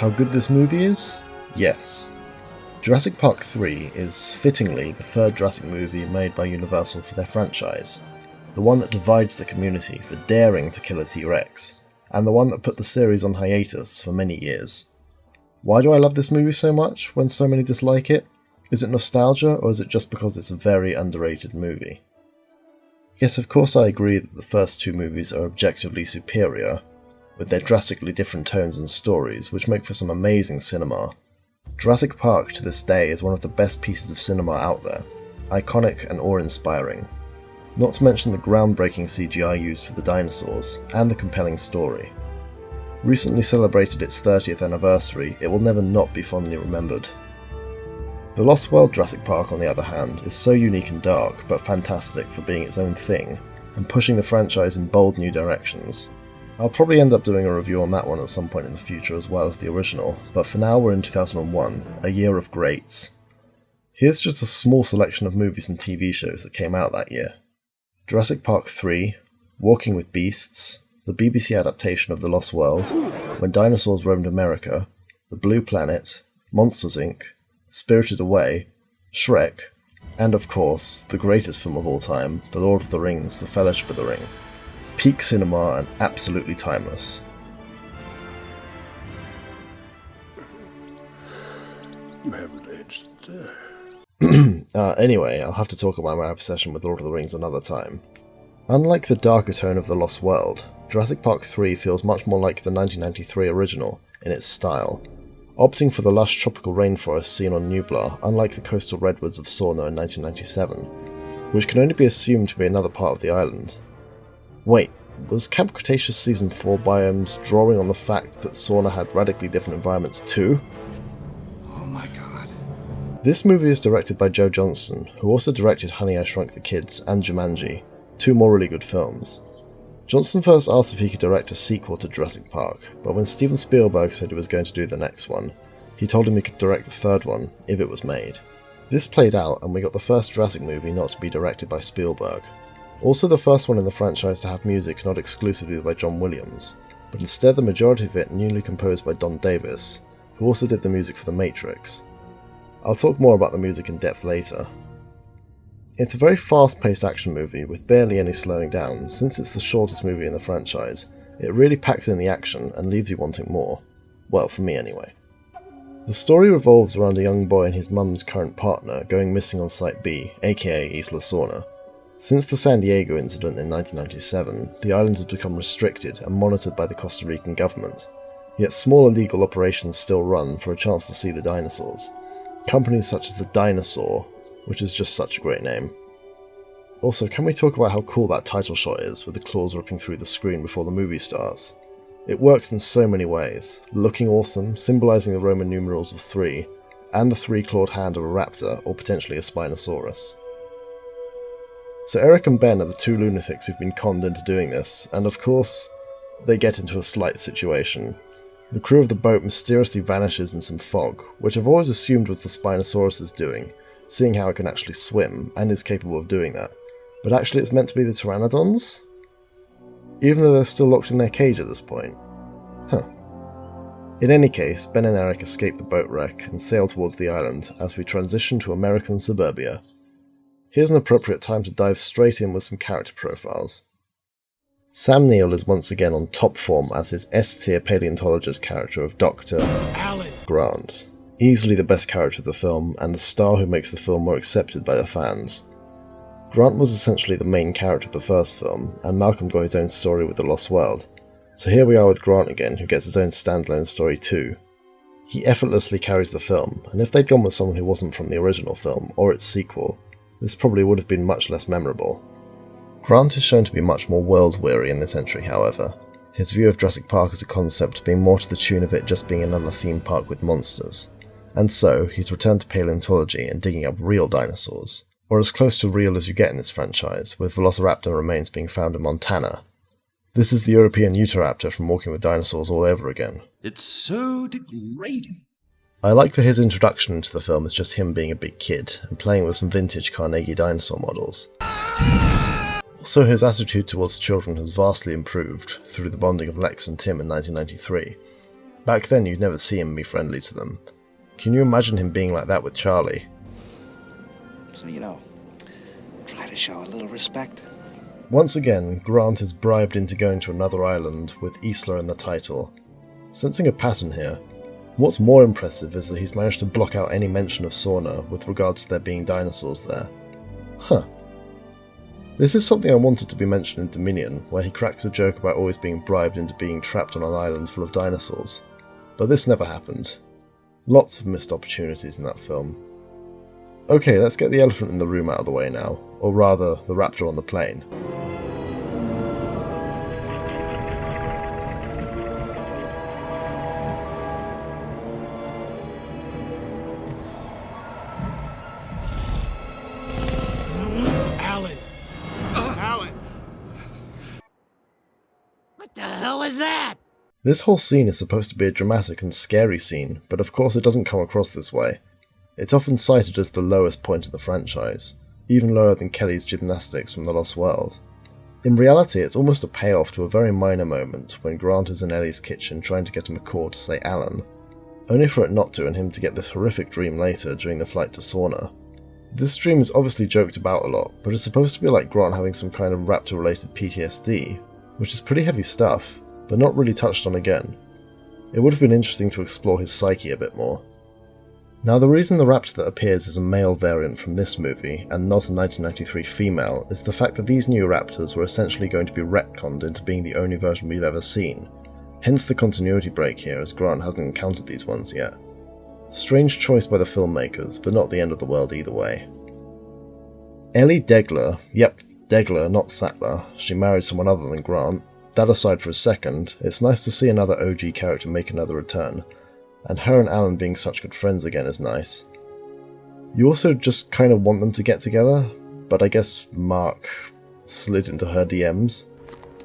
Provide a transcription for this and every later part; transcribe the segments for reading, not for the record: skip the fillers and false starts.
How good this movie is? Yes. Jurassic Park III is, fittingly, the third Jurassic movie made by Universal for their franchise, the one that divides the community for daring to kill a T-Rex, and the one that put the series on hiatus for many years. Why do I love this movie so much when so many dislike it? Is it nostalgia, or is it just because it's a very underrated movie? Yes, of course I agree that the first two movies are objectively superior, with their drastically different tones and stories, which make for some amazing cinema. Jurassic Park to this day is one of the best pieces of cinema out there, iconic and awe-inspiring. Not to mention the groundbreaking CGI used for the dinosaurs, and the compelling story. Recently celebrated its 30th anniversary, it will never not be fondly remembered. The Lost World Jurassic Park, on the other hand, is so unique and dark, but fantastic for being its own thing, and pushing the franchise in bold new directions. I'll probably end up doing a review on that one at some point in the future as well as the original, but for now we're in 2001, a year of greats. Here's just a small selection of movies and TV shows that came out that year. Jurassic Park III, Walking with Beasts, the BBC adaptation of The Lost World, When Dinosaurs Roamed America, The Blue Planet, Monsters Inc., Spirited Away, Shrek, and of course, the greatest film of all time, The Lord of the Rings, The Fellowship of the Ring. Peak cinema and absolutely timeless. You haven't aged. Anyway, I'll have to talk about my obsession with Lord of the Rings another time. Unlike the darker tone of The Lost World, Jurassic Park III feels much more like the 1993 original in its style, opting for the lush tropical rainforest seen on Nublar, unlike the coastal redwoods of Sorna in 1997, which can only be assumed to be another part of the island. Wait, was Camp Cretaceous Season 4 biomes drawing on the fact that Sorna had radically different environments too? Oh my god. This movie is directed by Joe Johnston, who also directed Honey, I Shrunk the Kids and Jumanji, two more really good films. Johnston first asked if he could direct a sequel to Jurassic Park, but when Steven Spielberg said he was going to do the next one, he told him he could direct the third one, if it was made. This played out, and we got the first Jurassic movie not to be directed by Spielberg. Also the first one in the franchise to have music not exclusively by John Williams, but instead the majority of it newly composed by Don Davis, who also did the music for The Matrix. I'll talk more about the music in depth later. It's a very fast-paced action movie with barely any slowing down. Since it's the shortest movie in the franchise, it really packs in the action and leaves you wanting more. Well, for me anyway. The story revolves around a young boy and his mum's current partner going missing on Site B, aka Isla Sorna. Since the San Diego incident in 1997, the island has become restricted and monitored by the Costa Rican government, yet small illegal operations still run for a chance to see the dinosaurs. Companies such as the Dinosaur, which is just such a great name. Also, can we talk about how cool that title shot is, with the claws ripping through the screen before the movie starts? It works in so many ways, looking awesome, symbolising the Roman numerals of 3, and the 3-clawed hand of a raptor, or potentially a Spinosaurus. So Eric and Ben are the two lunatics who've been conned into doing this, and of course, they get into a slight situation. The crew of the boat mysteriously vanishes in some fog, which I've always assumed was the Spinosaurus' doing, seeing how it can actually swim, and is capable of doing that. But actually it's meant to be the Pteranodons? Even though they're still locked in their cage at this point. Huh. In any case, Ben and Eric escape the boat wreck and sail towards the island as we transition to American suburbia. Here's an appropriate time to dive straight in with some character profiles. Sam Neill is once again on top form as his S-tier paleontologist character of Dr. Alan Grant. Easily the best character of the film, and the star who makes the film more accepted by the fans. Grant was essentially the main character of the first film, and Malcolm got his own story with The Lost World. So here we are with Grant again, who gets his own standalone story too. He effortlessly carries the film, and if they'd gone with someone who wasn't from the original film, or its sequel, this probably would have been much less memorable. Grant is shown to be much more world-weary in this entry, however, his view of Jurassic Park as a concept being more to the tune of it just being another theme park with monsters. And so, he's returned to paleontology and digging up real dinosaurs, or as close to real as you get in this franchise, with Velociraptor remains being found in Montana. This is the European Utahraptor from Walking with Dinosaurs all over again. It's so degrading. I like that his introduction into the film is just him being a big kid and playing with some vintage Carnegie dinosaur models. Also, his attitude towards children has vastly improved through the bonding of Lex and Tim in 1993. Back then you'd never see him be friendly to them. Can you imagine him being like that with Charlie? So, try to show a little respect. Once again, Grant is bribed into going to another island with Isla in the title. Sensing a pattern here, what's more impressive is that he's managed to block out any mention of Sauna with regards to there being dinosaurs there. Huh. This is something I wanted to be mentioned in Dominion, where he cracks a joke about always being bribed into being trapped on an island full of dinosaurs. But this never happened. Lots of missed opportunities in that film. Okay, let's get the elephant in the room out of the way now, or rather, the raptor on the plane. Alan! Alan! What the hell was that? This whole scene is supposed to be a dramatic and scary scene, but of course it doesn't come across this way. It's often cited as the lowest point in the franchise, even lower than Kelly's gymnastics from The Lost World. In reality, it's almost a payoff to a very minor moment when Grant is in Ellie's kitchen trying to get a McCall to say Alan, only for it not to and him to get this horrific dream later during the flight to Sauna. This dream is obviously joked about a lot, but it's supposed to be like Grant having some kind of raptor-related PTSD, which is pretty heavy stuff, but not really touched on again. It would have been interesting to explore his psyche a bit more. Now, the reason the raptor that appears is a male variant from this movie, and not a 1993 female, is the fact that these new raptors were essentially going to be retconned into being the only version we've ever seen, hence the continuity break here as Grant hasn't encountered these ones yet. Strange choice by the filmmakers, but not the end of the world either way. Ellie Degler, yep, Degler, not Sattler, she married someone other than Grant. That aside for a second, it's nice to see another OG character make another return, and her and Alan being such good friends again is nice. You also just kind of want them to get together, but I guess Mark slid into her DMs.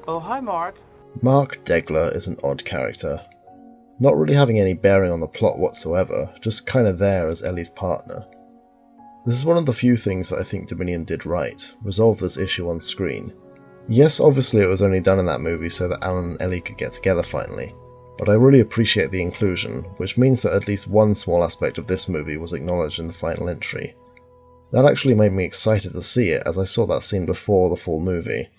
Oh, hi, Mark. Mark Degler is an odd character. Not really having any bearing on the plot whatsoever, just kinda there as Ellie's partner. This is one of the few things that I think Dominion did right, resolve this issue on screen. Yes, obviously it was only done in that movie so that Alan and Ellie could get together finally, but I really appreciate the inclusion, which means that at least one small aspect of this movie was acknowledged in the final entry. That actually made me excited to see it as I saw that scene before the full movie,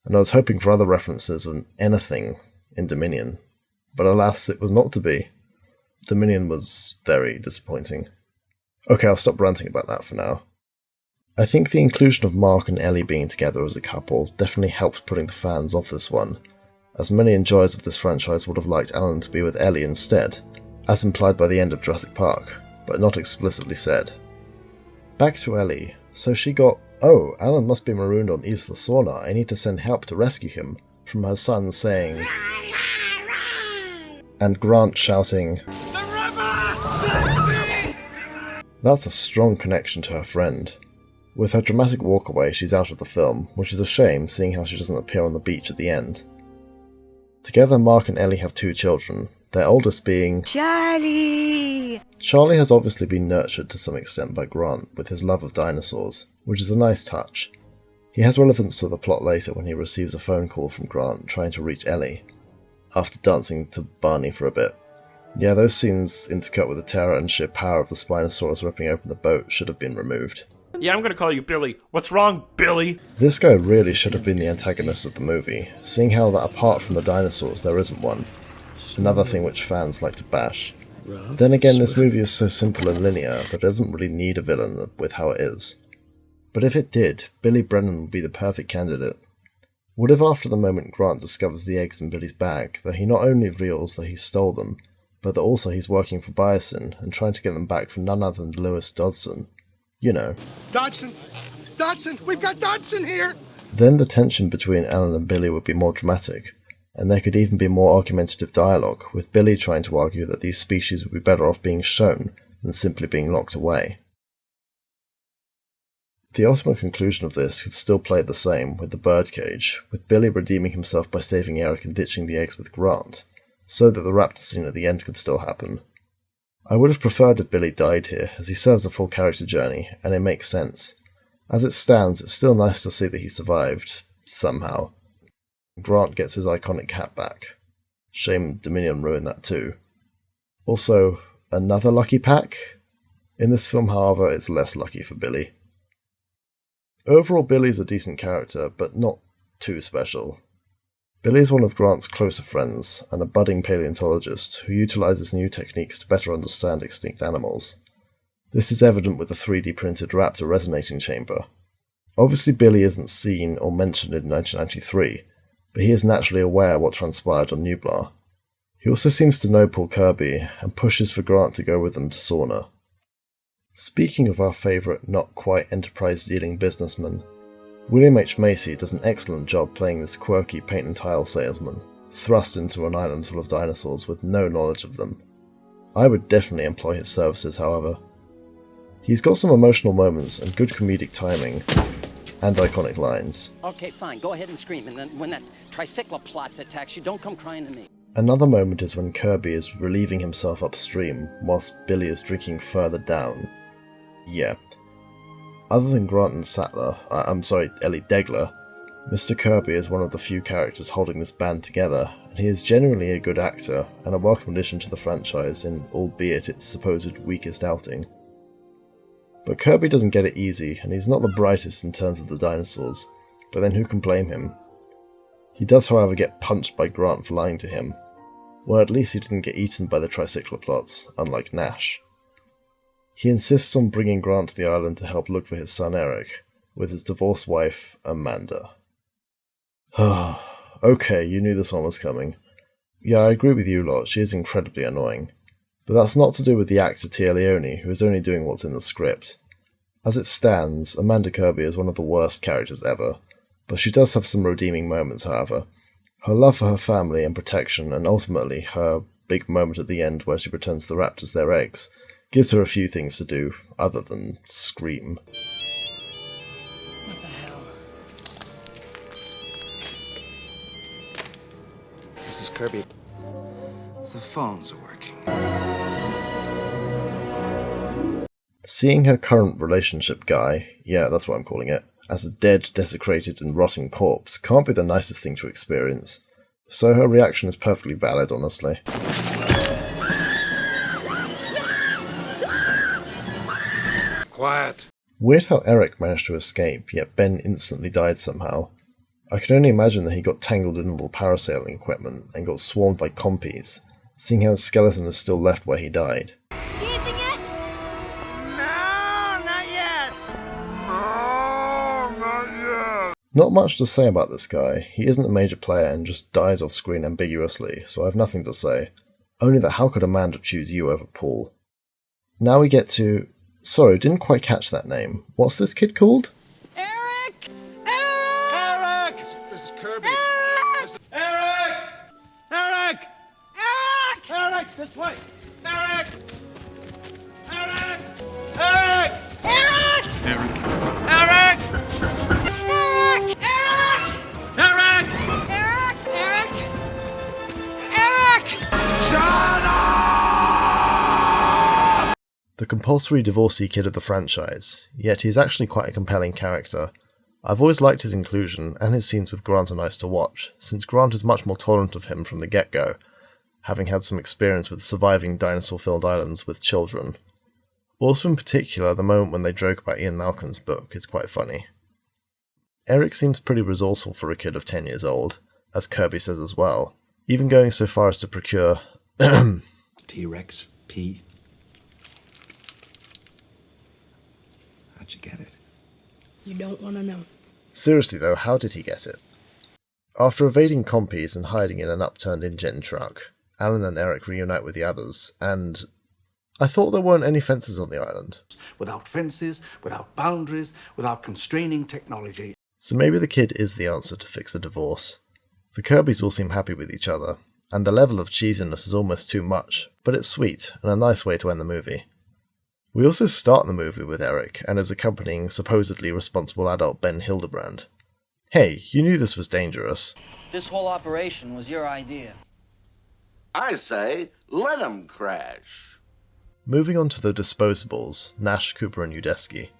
and I was hoping for other references and anything in Dominion, but alas, it was not to be. Dominion was very disappointing. Okay, I'll stop ranting about that for now. I think the inclusion of Mark and Ellie being together as a couple definitely helped putting the fans off this one, as many enjoyers of this franchise would have liked Alan to be with Ellie instead, as implied by the end of Jurassic Park, but not explicitly said. Back to Ellie. So she got, "Oh, Alan must be marooned on Isla Sorna, I need to send help to rescue him," from her son saying, and Grant shouting, The river! Save me! That's a strong connection to her friend. With her dramatic walkaway, she's out of the film, which is a shame seeing how she doesn't appear on the beach at the end. Together, Mark and Ellie have 2 children, their oldest being Charlie! Charlie has obviously been nurtured to some extent by Grant with his love of dinosaurs, which is a nice touch. He has relevance to the plot later when he receives a phone call from Grant trying to reach Ellie, after dancing to Barney for a bit. Yeah, those scenes intercut with the terror and sheer power of the Spinosaurus ripping open the boat should have been removed. Yeah, I'm gonna call you Billy. What's wrong, Billy? This guy really should have been the antagonist of the movie, seeing how that apart from the dinosaurs there isn't one. Another thing which fans like to bash. Then again, this movie is so simple and linear that it doesn't really need a villain with how it is. But if it did, Billy Brennan would be the perfect candidate. What if after the moment Grant discovers the eggs in Billy's bag, that he not only reveals that he stole them, but that also he's working for Biosin and trying to get them back from none other than Lewis Dodson. You know. Dodson! Dodson! We've got Dodson here! Then the tension between Alan and Billy would be more dramatic, and there could even be more argumentative dialogue, with Billy trying to argue that these species would be better off being shown than simply being locked away. The ultimate conclusion of this could still play the same with the birdcage, with Billy redeeming himself by saving Eric and ditching the eggs with Grant, so that the raptor scene at the end could still happen. I would have preferred if Billy died here, as he serves a full character journey, and it makes sense. As it stands, it's still nice to see that he survived, somehow. Grant gets his iconic hat back. Shame Dominion ruined that too. Also, another lucky pack? In this film, however, it's less lucky for Billy. Overall, Billy's a decent character, but not too special. Billy is one of Grant's closer friends, and a budding paleontologist who utilizes new techniques to better understand extinct animals. This is evident with the 3D printed Raptor resonating chamber. Obviously Billy isn't seen or mentioned in 1993, but he is naturally aware of what transpired on Nublar. He also seems to know Paul Kirby, and pushes for Grant to go with them to Sauna. Speaking of our favourite not-quite enterprise-dealing businessman, William H. Macy does an excellent job playing this quirky paint and tile salesman, thrust into an island full of dinosaurs with no knowledge of them. I would definitely employ his services, however. He's got some emotional moments and good comedic timing, and iconic lines. Okay, fine, go ahead and scream, and then when that tricyclops attacks you, don't come crying to me. Another moment is when Kirby is relieving himself upstream, whilst Billy is drinking further down. Yeah. Other than Grant and Ellie Degler, Mr. Kirby is one of the few characters holding this band together, and he is genuinely a good actor, and a welcome addition to the franchise in albeit its supposed weakest outing. But Kirby doesn't get it easy, and he's not the brightest in terms of the dinosaurs, but then who can blame him? He does however get punched by Grant for lying to him. Well, at least he didn't get eaten by the tricycloplots, unlike Nash. He insists on bringing Grant to the island to help look for his son Eric, with his divorced wife, Amanda. Okay, you knew this one was coming. Yeah, I agree with you lot, she is incredibly annoying. But that's not to do with the actor Tia Leone, who is only doing what's in the script. As it stands, Amanda Kirby is one of the worst characters ever, but she does have some redeeming moments, however. Her love for her family and protection, and ultimately her big moment at the end where she returns the raptors their eggs, gives her a few things to do, other than scream. What the hell? Mrs. Kirby, the phones are working. Seeing her current relationship guy, yeah, that's what I'm calling it, as a dead, desecrated and rotting corpse can't be the nicest thing to experience, so her reaction is perfectly valid, honestly. Quiet. Weird how Eric managed to escape, yet Ben instantly died somehow. I can only imagine that he got tangled in all the parasailing equipment and got swarmed by compies, seeing how his skeleton is still left where he died. See anything yet? No, not yet. Not much to say about this guy. He isn't a major player and just dies off screen ambiguously, so I have nothing to say. Only that how could Amanda choose you over Paul? Now we get to... Sorry, didn't quite catch that name. What's this kid called? Eric! Eric! Eric! This is Kirby. Eric! Eric! Eric! Eric, this way. Eric! Eric! Eric! Eric! Eric! Eric! Eric! Eric! Eric! Eric! Shut up! The compulsory divorcee kid of the franchise, yet he's actually quite a compelling character. I've always liked his inclusion, and his scenes with Grant are nice to watch, since Grant is much more tolerant of him from the get-go, having had some experience with surviving dinosaur-filled islands with children. Also in particular, the moment when they joke about Ian Malcolm's book is quite funny. Eric seems pretty resourceful for a kid of 10 years old, as Kirby says as well, even going so far as to procure T-Rex P. How'd you get it? You don't want to know. Seriously though, how did he get it? After evading compies and hiding in an upturned InGen truck, Alan and Eric reunite with the others, and... I thought there weren't any fences on the island. Without fences, without boundaries, without constraining technology. So maybe the kid is the answer to fix a divorce. The Kirbys all seem happy with each other, and the level of cheesiness is almost too much, but it's sweet, and a nice way to end the movie. We also start the movie with Eric and his accompanying supposedly responsible adult Ben Hildebrand. Hey, you knew this was dangerous. This whole operation was your idea. I say, let them crash. Moving on to the disposables, Nash, Cooper and Udesky.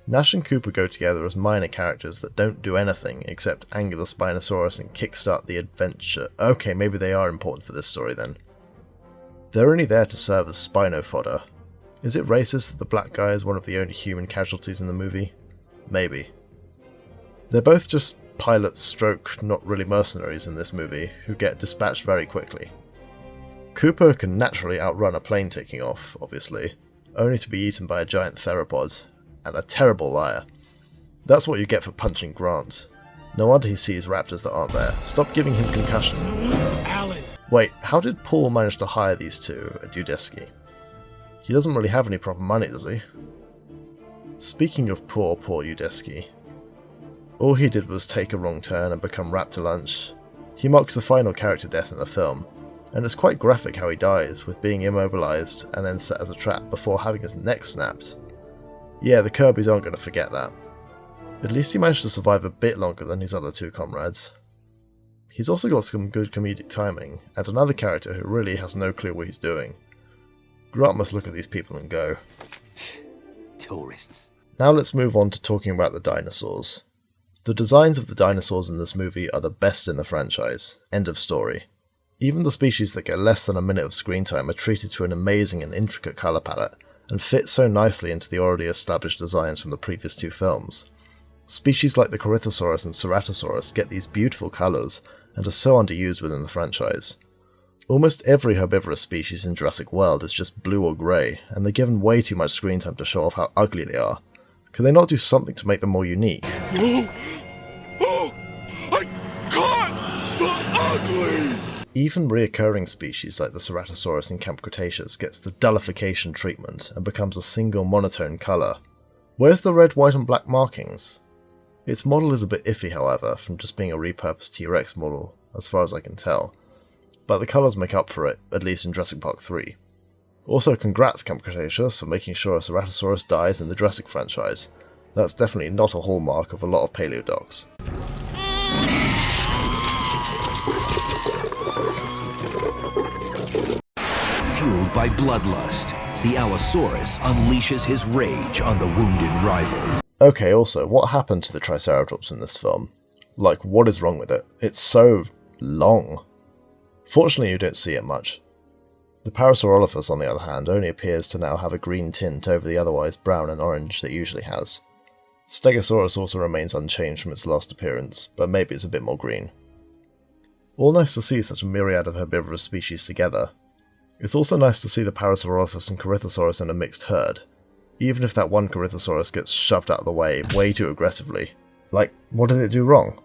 Nash and Cooper go together as minor characters that don't do anything except anger the Spinosaurus and kickstart the adventure. Okay, maybe they are important for this story then. They're only there to serve as Spino fodder. Is it racist that the black guy is one of the only human casualties in the movie? Maybe. They're both just pilots stroke not really mercenaries in this movie who get dispatched very quickly. Cooper can naturally outrun a plane taking off, obviously, only to be eaten by a giant theropod, and a terrible liar. That's what you get for punching Grant. No wonder he sees raptors that aren't there. Stop giving him concussion. Alan! Wait, how did Paul manage to hire these two at Udesky? He doesn't really have any proper money, does he? Speaking of poor Udesky, all he did was take a wrong turn and become Raptor Lunch. He mocks the final character death in the film, and it's quite graphic how he dies, with being immobilized and then set as a trap before having his neck snapped. Yeah, the Kirbys aren't going to forget that. At least he managed to survive a bit longer than his other two comrades. He's also got some good comedic timing, and another character who really has no clue what he's doing. Grant must look at these people and go, Tourists. Now let's move on to talking about the dinosaurs. The designs of the dinosaurs in this movie are the best in the franchise. End of story. Even the species that get less than a minute of screen time are treated to an amazing and intricate colour palette, and fit so nicely into the already established designs from the previous two films. Species like the Corythosaurus and Ceratosaurus get these beautiful colours, and are so underused within the franchise. Almost every herbivorous species in Jurassic World is just blue or grey, and they're given way too much screen time to show off how ugly they are. Could they not do something to make them more unique? I caught the ugly! Even reoccurring species like the Ceratosaurus in Camp Cretaceous gets the dullification treatment and becomes a single monotone colour. Where's the red, white and black markings? Its model is a bit iffy, however, from just being a repurposed T-Rex model, as far as I can tell, but the colours make up for it, at least in Jurassic Park III. Also, congrats Camp Cretaceous for making sure a Ceratosaurus dies in the Jurassic franchise. That's definitely not a hallmark of a lot of paleodocs. Fueled by bloodlust, the Allosaurus unleashes his rage on the wounded rival. Okay, also, what happened to the Triceratops in this film? Like, what is wrong with it? It's so long. Fortunately, you don't see it much. The Parasaurolophus, on the other hand, only appears to now have a green tint over the otherwise brown and orange that it usually has. Stegosaurus also remains unchanged from its last appearance, but maybe it's a bit more green. All nice to see such a myriad of herbivorous species together. It's also nice to see the Parasaurolophus and Corythosaurus in a mixed herd, even if that one Corythosaurus gets shoved out of the way too aggressively. Like, what did it do wrong?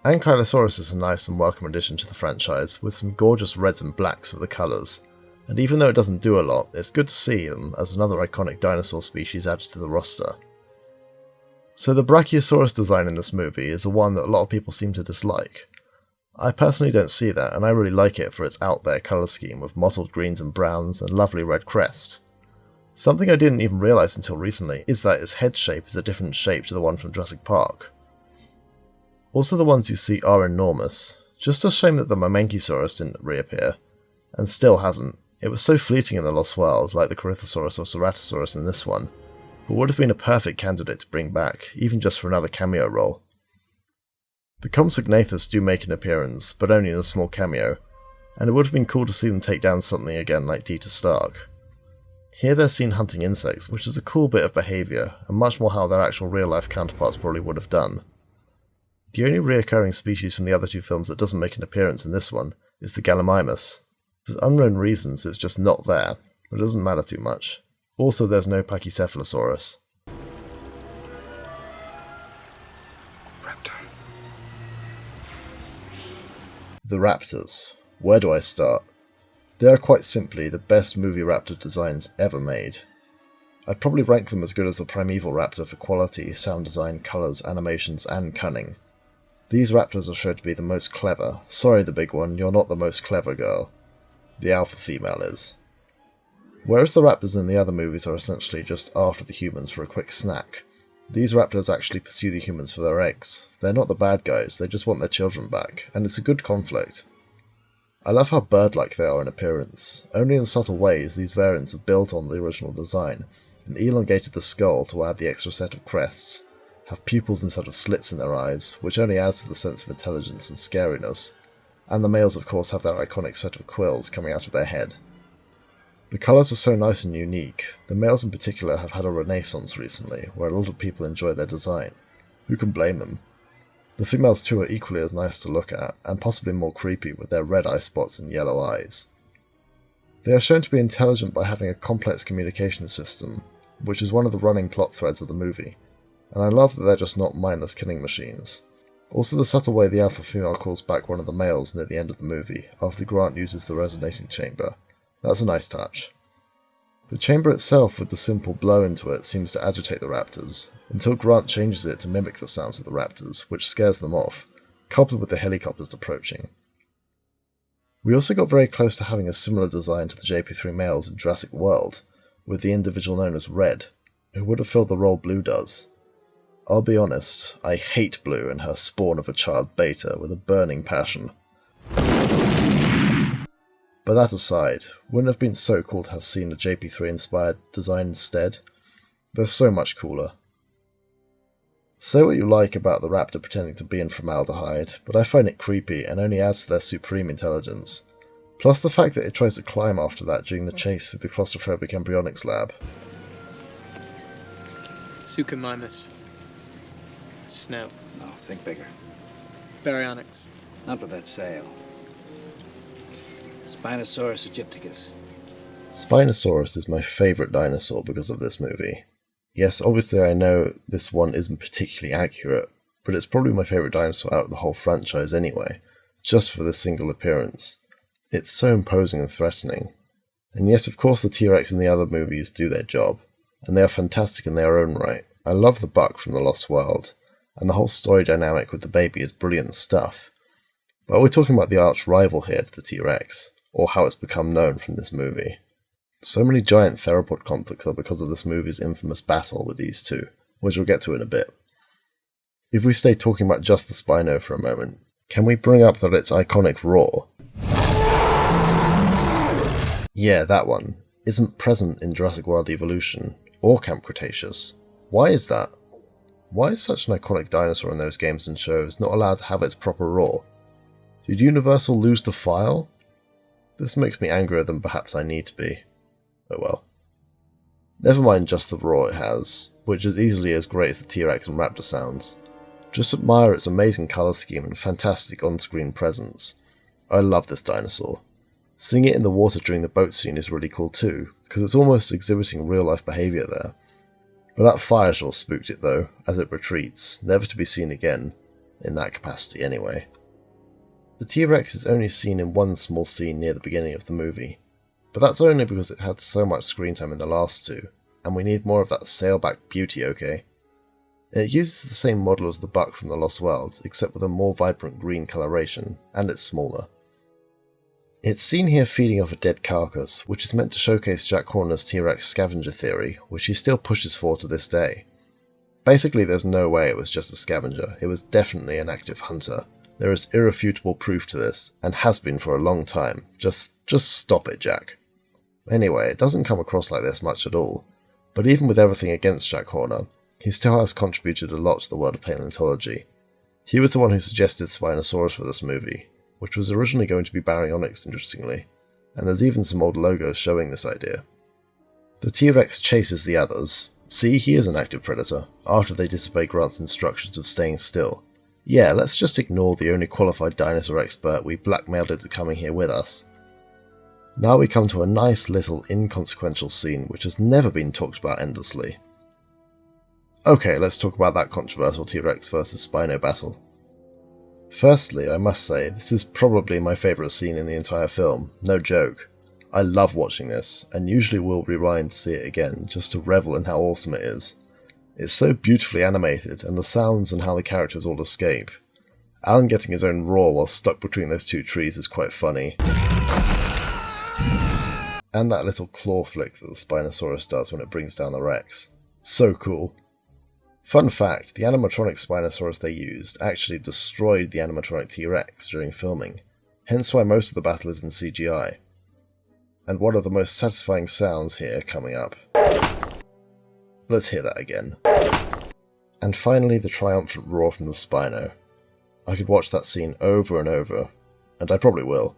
Ankylosaurus is a nice and welcome addition to the franchise, with some gorgeous reds and blacks for the colours, and even though it doesn't do a lot, it's good to see them as another iconic dinosaur species added to the roster. So the Brachiosaurus design in this movie is the one that a lot of people seem to dislike. I personally don't see that, and I really like it for its out there colour scheme with mottled greens and browns and lovely red crest. Something I didn't even realise until recently is that its head shape is a different shape to the one from Jurassic Park. Also, the ones you see are enormous. Just a shame that the Mamenchisaurus didn't reappear, and still hasn't. It was so fleeting in the Lost World, like the Corythosaurus or Ceratosaurus in this one, but would have been a perfect candidate to bring back, even just for another cameo role. The Compsognathus do make an appearance, but only in a small cameo, and it would have been cool to see them take down something again like Dieter Stark. Here they're seen hunting insects, which is a cool bit of behaviour, and much more how their actual real-life counterparts probably would have done. The only reoccurring species from the other two films that doesn't make an appearance in this one is the Gallimimus. For unknown reasons, it's just not there, but it doesn't matter too much. Also, there's no Pachycephalosaurus. Raptor. The Raptors. Where do I start? They are quite simply the best movie raptor designs ever made. I'd probably rank them as good as the Primeval Raptor for quality, sound design, colours, animations, and cunning. These raptors are shown to be the most clever. Sorry, the big one, you're not the most clever girl. The alpha female is. Whereas the raptors in the other movies are essentially just after the humans for a quick snack, these raptors actually pursue the humans for their eggs. They're not the bad guys, they just want their children back, and it's a good conflict. I love how bird-like they are in appearance. Only in subtle ways, these variants are built on the original design, and elongated the skull to add the extra set of crests, have pupils instead of slits in their eyes, which only adds to the sense of intelligence and scariness, and the males of course have their iconic set of quills coming out of their head. The colours are so nice and unique. The males in particular have had a renaissance recently, where a lot of people enjoy their design. Who can blame them? The females too are equally as nice to look at, and possibly more creepy with their red eye spots and yellow eyes. They are shown to be intelligent by having a complex communication system, which is one of the running plot threads of the movie, and I love that they're just not mindless killing machines. Also the subtle way the alpha female calls back one of the males near the end of the movie, after Grant uses the resonating chamber. That's a nice touch. The chamber itself with the simple blow into it seems to agitate the raptors, until Grant changes it to mimic the sounds of the raptors, which scares them off, coupled with the helicopters approaching. We also got very close to having a similar design to the JP3 males in Jurassic World, with the individual known as Red, who would have filled the role Blue does. I'll be honest, I hate Blue and her spawn of a child Beta with a burning passion. But that aside, wouldn't it have been so cool to have seen a JP3 inspired design instead? They're so much cooler. Say what you like about the raptor pretending to be in formaldehyde, but I find it creepy and only adds to their supreme intelligence. Plus the fact that it tries to climb after that during the chase through the claustrophobic embryonics lab. Suchomimus. Snout. No, think bigger. Baryonyx. Not with that sail. Spinosaurus aegypticus. Spinosaurus is my favourite dinosaur because of this movie. Yes, obviously I know this one isn't particularly accurate, but it's probably my favourite dinosaur out of the whole franchise anyway, just for this single appearance. It's so imposing and threatening. And yes, of course the TRex in the other movies do their job, and they are fantastic in their own right. I love the buck from The Lost World, and the whole story dynamic with the baby is brilliant stuff. But we're talking about the arch rival here to the T-Rex, or how it's become known from this movie. So many giant theropod conflicts are because of this movie's infamous battle with these two, which we'll get to in a bit. If we stay talking about just the Spino for a moment, can we bring up that its iconic roar? Yeah, that one isn't present in Jurassic World Evolution or Camp Cretaceous. Why is that? Why is such an iconic dinosaur in those games and shows not allowed to have its proper roar? Did Universal lose the file? This makes me angrier than perhaps I need to be. Oh well. Never mind just the roar it has, which is easily as great as the T-Rex and Raptor sounds. Just admire its amazing colour scheme and fantastic on-screen presence. I love this dinosaur. Seeing it in the water during the boat scene is really cool too, because it's almost exhibiting real-life behaviour there. But that fire sure spooked it though, as it retreats, never to be seen again, in that capacity anyway. The T-Rex is only seen in one small scene near the beginning of the movie, but that's only because it had so much screen time in the last two, and we need more of that sailback beauty, okay? It uses the same model as the buck from The Lost World, except with a more vibrant green coloration, and it's smaller. It's seen here feeding off a dead carcass, which is meant to showcase Jack Horner's T-Rex scavenger theory, which he still pushes for to this day. Basically, there's no way it was just a scavenger, it was definitely an active hunter. There is irrefutable proof to this, and has been for a long time. Just stop it, Jack. Anyway, it doesn't come across like this much at all, but even with everything against Jack Horner, he still has contributed a lot to the world of paleontology. He was the one who suggested Spinosaurus for this movie, which was originally going to be baryonyx, interestingly, and there's even some old logos showing this idea. The T-Rex chases the others. See, he is an active predator, after they disobey Grant's instructions of staying still. Yeah, let's just ignore the only qualified dinosaur expert we blackmailed into coming here with us. Now we come to a nice little inconsequential scene which has never been talked about endlessly. Okay, let's talk about that controversial T-Rex versus Spino battle. Firstly, I must say, this is probably my favourite scene in the entire film, no joke. I love watching this, and usually will rewind to see it again, just to revel in how awesome it is. It's so beautifully animated, and the sounds and how the characters all escape. Alan getting his own roar while stuck between those two trees is quite funny. And that little claw flick that the Spinosaurus does when it brings down the Rex. So cool. Fun fact, the animatronic Spinosaurus they used actually destroyed the animatronic T-Rex during filming, hence why most of the battle is in CGI. And one of the most satisfying sounds here coming up. Let's hear that again. And finally the triumphant roar from the Spino. I could watch that scene over and over, and I probably will.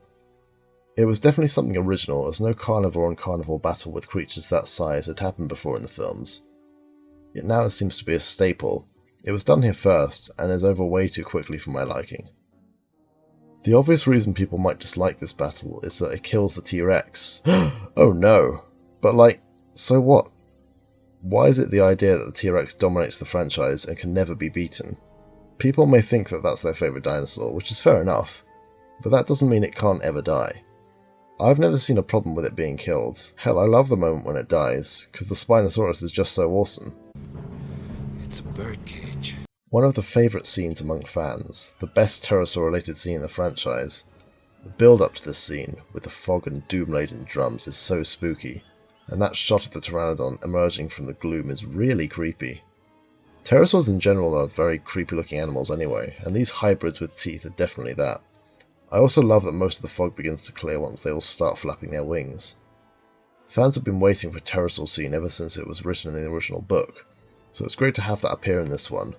It was definitely something original, as no carnivore on carnivore battle with creatures that size had happened before in the films. Yet now it seems to be a staple. It was done here first, and is over way too quickly for my liking. The obvious reason people might dislike this battle is that it kills the T-Rex. Oh no! But so what? Why is it the idea that the T-Rex dominates the franchise and can never be beaten? People may think that that's their favourite dinosaur, which is fair enough, but that doesn't mean it can't ever die. I've never seen a problem with it being killed. Hell, I love the moment when it dies, because the Spinosaurus is just so awesome. It's a birdcage. One of the favourite scenes among fans, the best pterosaur-related scene in the franchise. The build-up to this scene, with the fog and doom-laden drums, is so spooky, and that shot of the Pteranodon emerging from the gloom is really creepy. Pterosaurs in general are very creepy-looking animals anyway, and these hybrids with teeth are definitely that. I also love that most of the fog begins to clear once they all start flapping their wings. Fans have been waiting for a pterosaur scene ever since it was written in the original book, so it's great to have that appear in this one.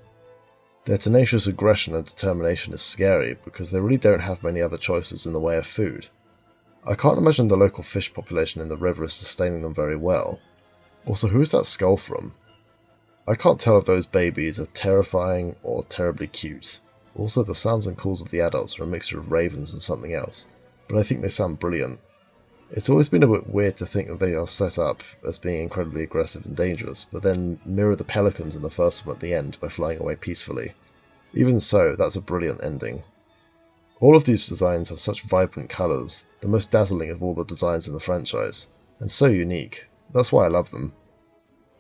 Their tenacious aggression and determination is scary because they really don't have many other choices in the way of food. I can't imagine the local fish population in the river is sustaining them very well. Also, who is that skull from? I can't tell if those babies are terrifying or terribly cute. Also, the sounds and calls of the adults are a mixture of ravens and something else, but I think they sound brilliant. It's always been a bit weird to think that they are set up as being incredibly aggressive and dangerous, but then mirror the pelicans in the first one at the end by flying away peacefully. Even so, that's a brilliant ending. All of these designs have such vibrant colours, the most dazzling of all the designs in the franchise, and so unique. That's why I love them.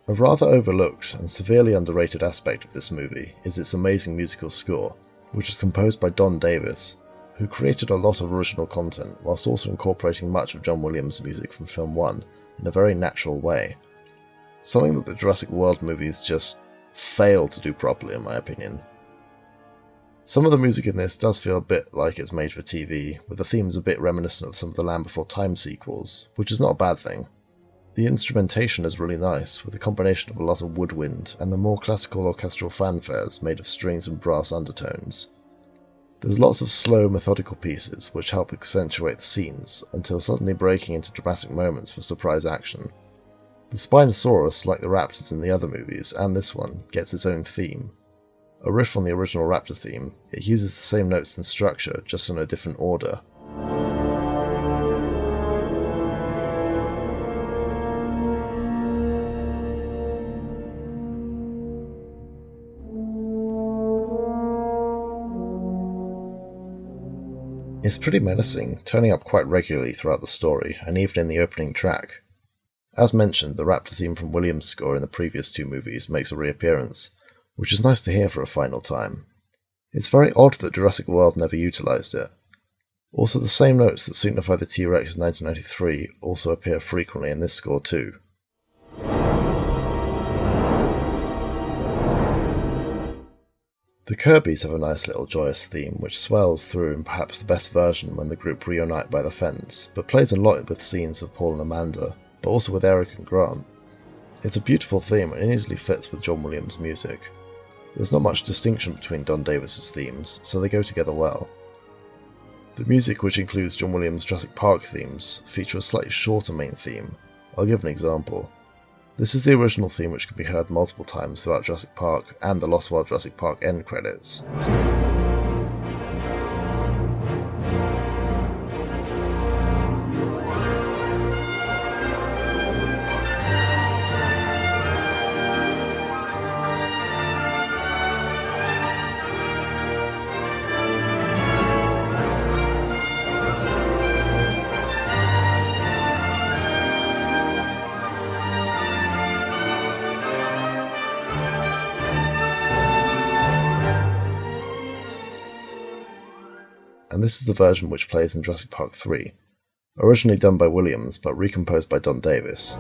A rather overlooked and severely underrated aspect of this movie is its amazing musical score, which was composed by Don Davis, who created a lot of original content whilst also incorporating much of John Williams' music from film 1 in a very natural way. Something that the Jurassic World movies just fail to do properly in my opinion. Some of the music in this does feel a bit like it's made for TV, with the themes a bit reminiscent of some of the Land Before Time sequels, which is not a bad thing. The instrumentation is really nice, with a combination of a lot of woodwind and the more classical orchestral fanfares made of strings and brass undertones. There's lots of slow, methodical pieces which help accentuate the scenes, until suddenly breaking into dramatic moments for surprise action. The Spinosaurus, like the Raptors in the other movies, and this one, gets its own theme. A riff on the original Raptor theme, it uses the same notes and structure, just in a different order. It's pretty menacing, turning up quite regularly throughout the story, and even in the opening track. As mentioned, the Raptor theme from Williams' score in the previous two movies makes a reappearance, which is nice to hear for a final time. It's very odd that Jurassic World never utilised it. Also, the same notes that signify the T-Rex in 1993 also appear frequently in this score too. The Kirbys have a nice little joyous theme which swells through in perhaps the best version when the group reunite by the fence, but plays a lot with scenes of Paul and Amanda, but also with Eric and Grant. It's a beautiful theme and easily fits with John Williams' music. There's not much distinction between Don Davis' themes, so they go together well. The music, which includes John Williams' Jurassic Park themes, feature a slightly shorter main theme. I'll give an example. This is the original theme which can be heard multiple times throughout Jurassic Park and the Lost World Jurassic Park end credits. And this is the version which plays in Jurassic Park III, originally done by Williams but recomposed by Don Davis.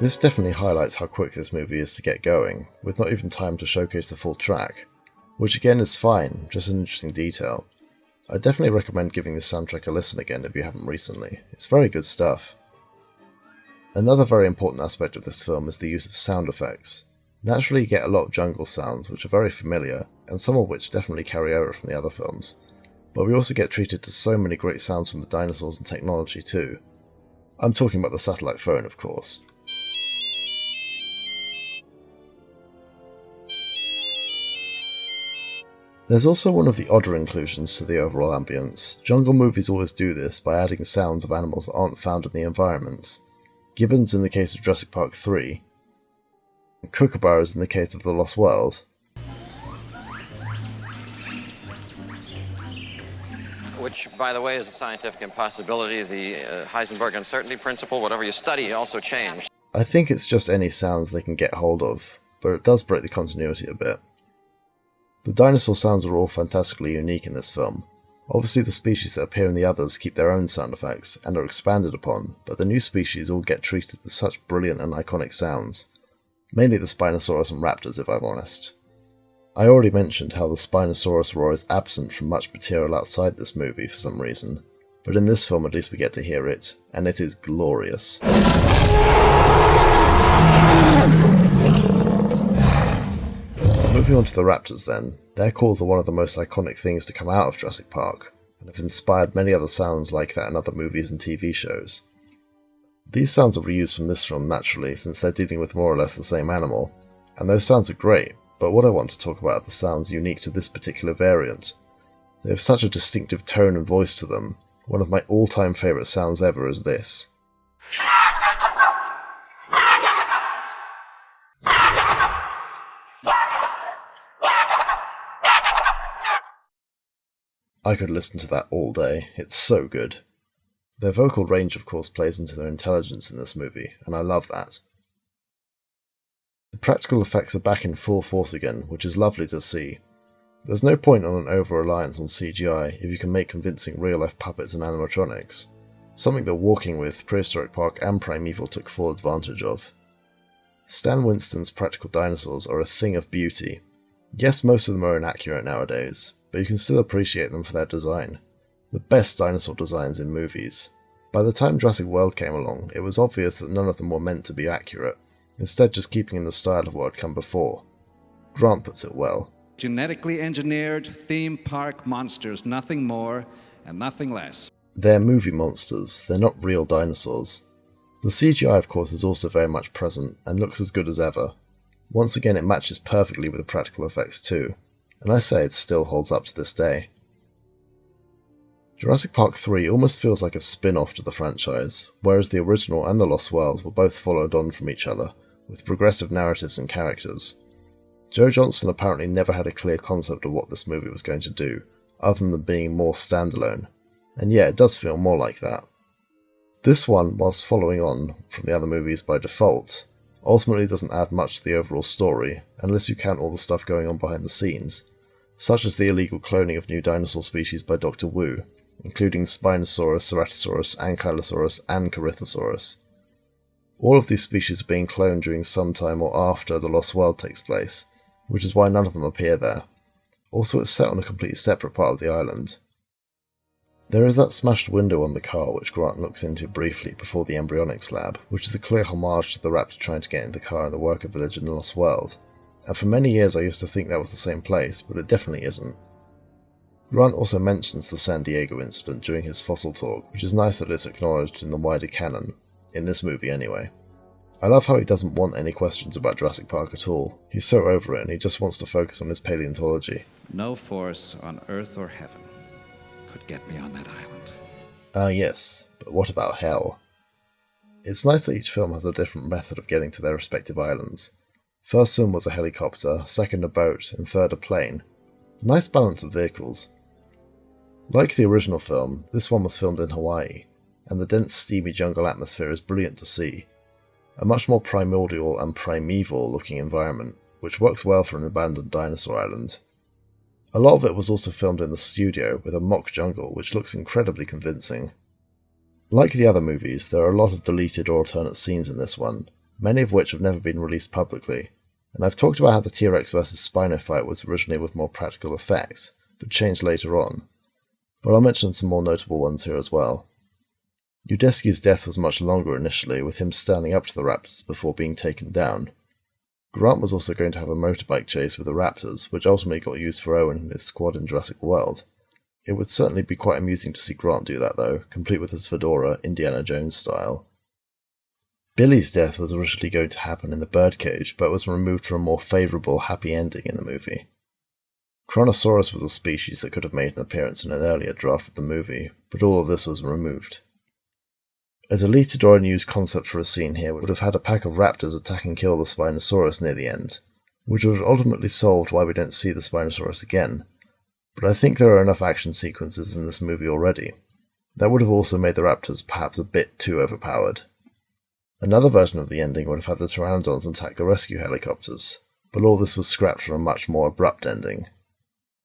This definitely highlights how quick this movie is to get going, with not even time to showcase the full track, which again is fine, just an interesting detail. I definitely recommend giving this soundtrack a listen again if you haven't recently. It's very good stuff. Another very important aspect of this film is the use of sound effects. Naturally you get a lot of jungle sounds which are very familiar, and some of which definitely carry over from the other films. But we also get treated to so many great sounds from the dinosaurs and technology too. I'm talking about the satellite phone, of course. There's also one of the odder inclusions to the overall ambience. Jungle movies always do this by adding sounds of animals that aren't found in the environments. Gibbons in the case of Jurassic Park III, and kookaburras in the case of The Lost World. Which, by the way, is a scientific impossibility. The Heisenberg uncertainty principle, whatever you study, also change. I think it's just any sounds they can get hold of, but it does break the continuity a bit. The dinosaur sounds are all fantastically unique in this film. Obviously the species that appear in the others keep their own sound effects and are expanded upon, but the new species all get treated with such brilliant and iconic sounds. Mainly the Spinosaurus and Raptors, if I'm honest. I already mentioned how the Spinosaurus roar is absent from much material outside this movie for some reason, but in this film at least we get to hear it, and it is glorious. Moving on to the Raptors then, their calls are one of the most iconic things to come out of Jurassic Park, and have inspired many other sounds like that in other movies and TV shows. These sounds are reused from this film naturally, since they're dealing with more or less the same animal, and those sounds are great, but what I want to talk about are the sounds unique to this particular variant. They have such a distinctive tone and voice to them. One of my all-time favourite sounds ever is this. I could listen to that all day, it's so good. Their vocal range of course plays into their intelligence in this movie, and I love that. The practical effects are back in full force again, which is lovely to see. There's no point on an over-reliance on CGI if you can make convincing real-life puppets and animatronics, something that Walking With, Prehistoric Park and Primeval took full advantage of. Stan Winston's practical dinosaurs are a thing of beauty. Yes, most of them are inaccurate nowadays, but you can still appreciate them for their design. The best dinosaur designs in movies. By the time Jurassic World came along, it was obvious that none of them were meant to be accurate, instead just keeping in the style of what had come before. Grant puts it well. Genetically engineered theme park monsters, nothing more and nothing less. They're movie monsters, they're not real dinosaurs. The CGI of course is also very much present, and looks as good as ever. Once again it matches perfectly with the practical effects too, and I say it still holds up to this day. Jurassic Park III almost feels like a spin-off to the franchise, whereas the original and The Lost World were both followed on from each other, with progressive narratives and characters. Joe Johnston apparently never had a clear concept of what this movie was going to do, other than being more standalone, and yeah, it does feel more like that. This one, whilst following on from the other movies by default, ultimately doesn't add much to the overall story, unless you count all the stuff going on behind the scenes, such as the illegal cloning of new dinosaur species by Dr. Wu, including Spinosaurus, Ceratosaurus, Ankylosaurus, and Corythosaurus. All of these species are being cloned during some time or after The Lost World takes place, which is why none of them appear there. Also, it's set on a completely separate part of the island. There is that smashed window on the car which Grant looks into briefly before the embryonics lab, which is a clear homage to the Raptor trying to get in the car in the worker village in The Lost World, and for many years I used to think that was the same place, but it definitely isn't. Grant also mentions the San Diego incident during his fossil talk, which is nice that it's acknowledged in the wider canon, in this movie anyway. I love how he doesn't want any questions about Jurassic Park at all. He's so over it and he just wants to focus on his paleontology. No force on earth or heaven could get me on that island. Ah yes, but what about hell? It's nice that each film has a different method of getting to their respective islands. First film was a helicopter, second a boat, and third a plane. Nice balance of vehicles. Like the original film, this one was filmed in Hawaii, and the dense steamy jungle atmosphere is brilliant to see. A much more primordial and primeval looking environment, which works well for an abandoned dinosaur island. A lot of it was also filmed in the studio with a mock jungle which looks incredibly convincing. Like the other movies, there are a lot of deleted or alternate scenes in this one, many of which have never been released publicly, and I've talked about how the T-Rex vs Spino fight was originally with more practical effects, but changed later on. but I'll mention some more notable ones here as well. Udesky's death was much longer initially, with him standing up to the Raptors before being taken down. Grant was also going to have a motorbike chase with the Raptors, which ultimately got used for Owen and his squad in Jurassic World. It would certainly be quite amusing to see Grant do that though, complete with his fedora, Indiana Jones style. Billy's death was originally going to happen in the birdcage, but was removed for a more favourable, happy ending in the movie. Kronosaurus was a species that could have made an appearance in an earlier draft of the movie, but all of this was removed. A deleted or unused concept for a scene here would have had a pack of raptors attack and kill the Spinosaurus near the end, which would have ultimately solved why we don't see the Spinosaurus again, but I think there are enough action sequences in this movie already. That would have also made the raptors perhaps a bit too overpowered. Another version of the ending would have had the pteranodons attack the rescue helicopters, but all this was scrapped for a much more abrupt ending.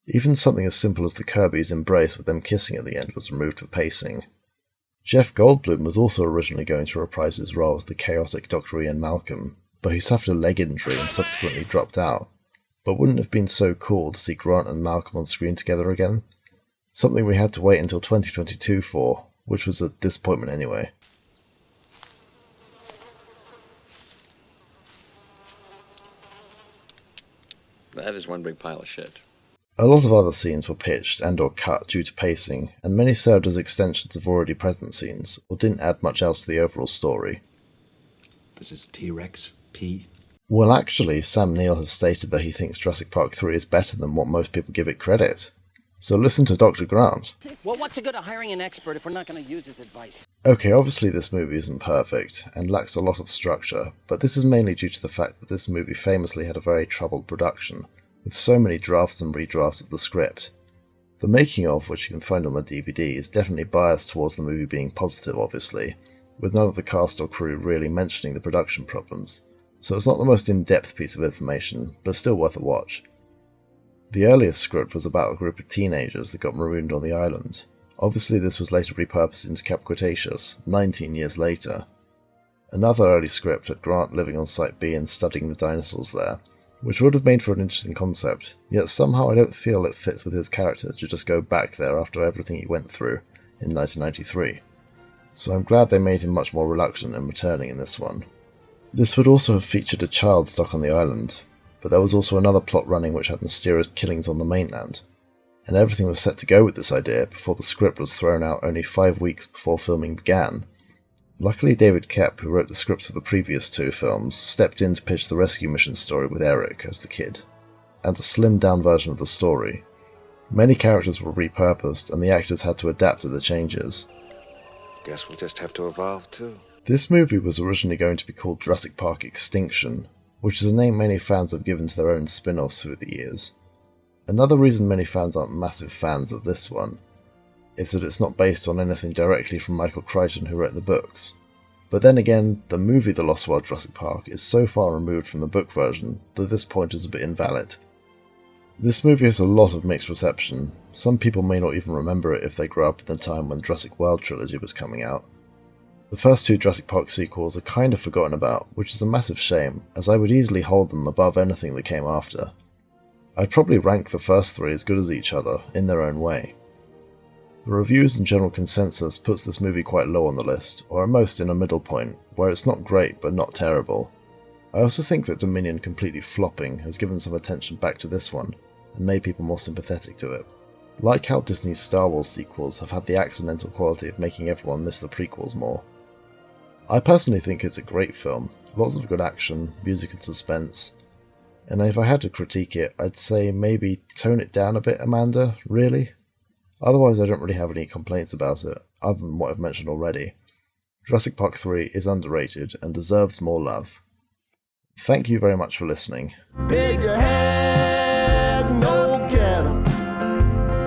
Even something as simple as the Kirby's embrace with them kissing at the end was removed for pacing. Jeff Goldblum was also originally going to reprise his role as the chaotic Dr. Ian Malcolm, but he suffered a leg injury and subsequently dropped out. But wouldn't it have been so cool to see Grant and Malcolm on screen together again? Something we had to wait until 2022 for, which was a disappointment anyway. That is one big pile of shit. A lot of other scenes were pitched and or cut due to pacing, and many served as extensions of already present scenes, or didn't add much else to the overall story. This is T-Rex P. Well, actually, Sam Neill has stated that he thinks Jurassic Park III is better than what most people give it credit. So listen to Dr. Grant. Well, what's the good of hiring an expert if we're not going to use his advice? Okay, obviously this movie isn't perfect, and lacks a lot of structure, but this is mainly due to the fact that this movie famously had a very troubled production, with so many drafts and redrafts of the script. The making of, which you can find on the DVD, is definitely biased towards the movie being positive, obviously, with none of the cast or crew really mentioning the production problems, so it's not the most in-depth piece of information, but still worth a watch. The earliest script was about a group of teenagers that got marooned on the island. Obviously this was later repurposed into Cap Cretaceous, 19 years later. Another early script had Grant living on Site B and studying the dinosaurs there, which would have made for an interesting concept, yet somehow I don't feel it fits with his character to just go back there after everything he went through in 1993. So I'm glad they made him much more reluctant in returning in this one. This would also have featured a child stuck on the island, but there was also another plot running which had mysterious killings on the mainland, and everything was set to go with this idea before the script was thrown out only 5 weeks before filming began. Luckily, David Koepp, who wrote the scripts of the previous 2 films, stepped in to pitch the rescue mission story with Eric as the kid, and a slimmed-down version of the story. Many characters were repurposed, and the actors had to adapt to the changes. Guess we'll just have to evolve too. This movie was originally going to be called Jurassic Park Extinction, which is a name many fans have given to their own spin-offs through the years. Another reason many fans aren't massive fans of this one is that it's not based on anything directly from Michael Crichton, who wrote the books. But then again, the movie The Lost World Jurassic Park is so far removed from the book version that this point is a bit invalid. This movie has a lot of mixed reception. Some people may not even remember it if they grew up in the time when the Jurassic World trilogy was coming out. The first 2 Jurassic Park sequels are kind of forgotten about, which is a massive shame, as I would easily hold them above anything that came after. I'd probably rank the first 3 as good as each other, in their own way. The reviews and general consensus puts this movie quite low on the list, or at most in a middle point, where it's not great but not terrible. I also think that Dominion completely flopping has given some attention back to this one, and made people more sympathetic to it. Like how Disney's Star Wars sequels have had the accidental quality of making everyone miss the prequels more. I personally think it's a great film, lots of good action, music and suspense, and if I had to critique it, I'd say maybe tone it down a bit, Amanda, really? Otherwise I don't really have any complaints about it, other than what I've mentioned already. Jurassic Park III is underrated and deserves more love. Thank you very much for listening. Big head, no cattle.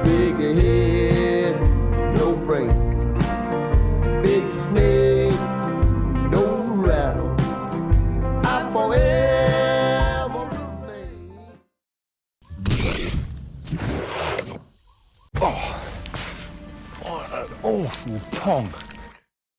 Big head, no brain. Big snake, no rattle. I forever remain. Oh, what an awful tongue.